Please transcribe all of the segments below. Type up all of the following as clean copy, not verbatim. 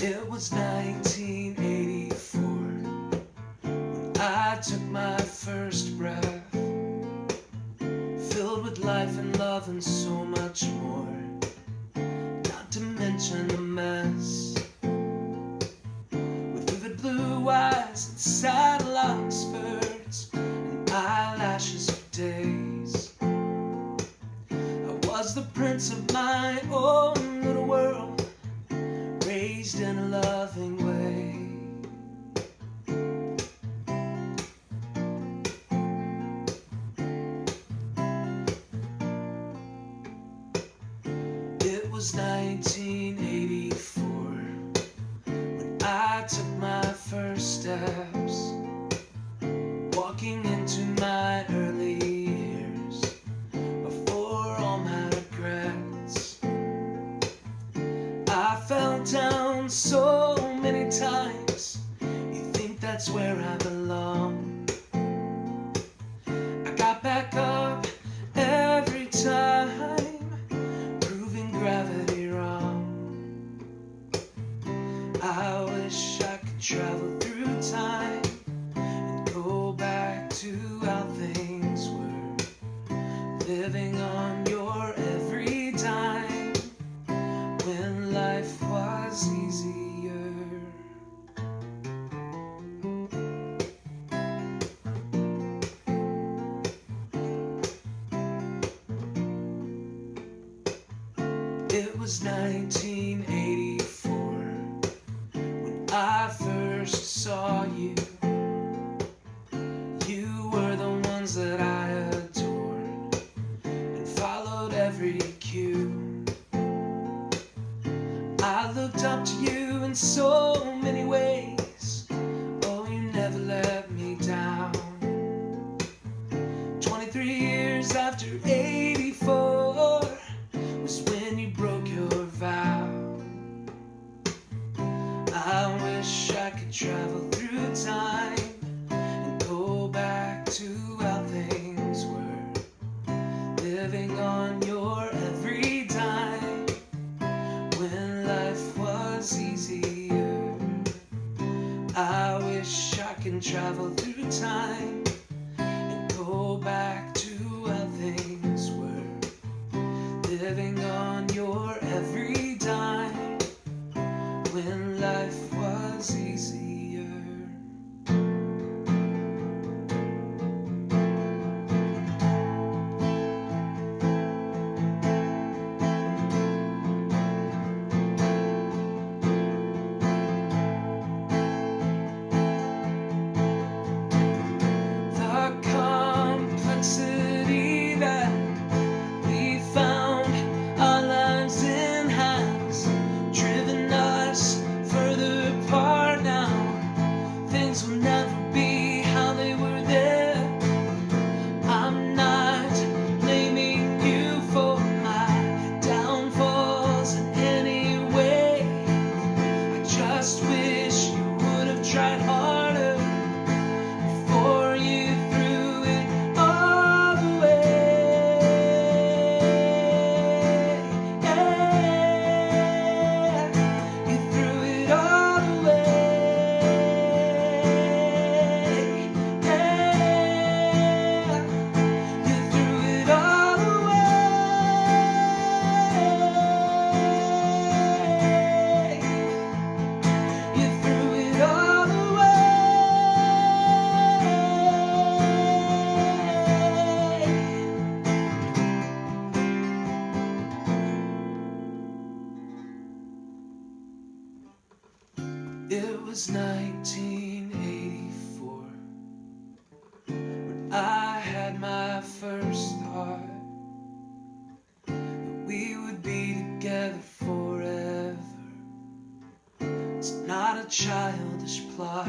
It was 1984 when I took my first breath, filled with life and love and so much more, not to mention a mess, with vivid blue eyes and saddle Oxfords and eyelashes for days. I was the prince of my own little world, raised in a loving way. It was 1984 when I took my first steps, walking into my early years, before all my regrets. I fell down so many times, you think that's where I belong. I got back up every time, proving gravity wrong. I wish I could travel through time and go back to how things were, living on your every dime when life was easier. It was 1984 when I first saw you. You were the ones that I adored and followed every cue. I looked up to you in so many ways. Oh, you never let me down. 23 years after 84 was when you broke your vow. I wish I could travel through time and go back to how things were, living on your every dime when life was easier. I wish I can travel through time and go back to how things were, living on your every dime when life was easier. The complexity that we found our lives in has driven us further apart now. Things will never be how they were there. I'm not blaming you for my downfalls in any way. I just wish you would have tried harder before you threw it all away. Yeah, you threw it all away. Yeah, you threw it all away. You threw it all away. It was 1984 when I had my first thought that we would be together forever. It's not a childish plot.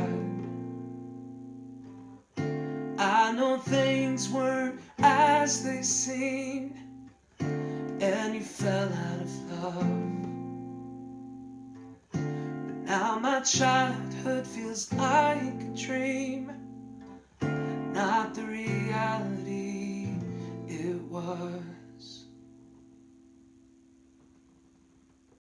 I know things weren't as they seemed, and you fell out of love. But now my childhood feels like a dream, not the reality it was.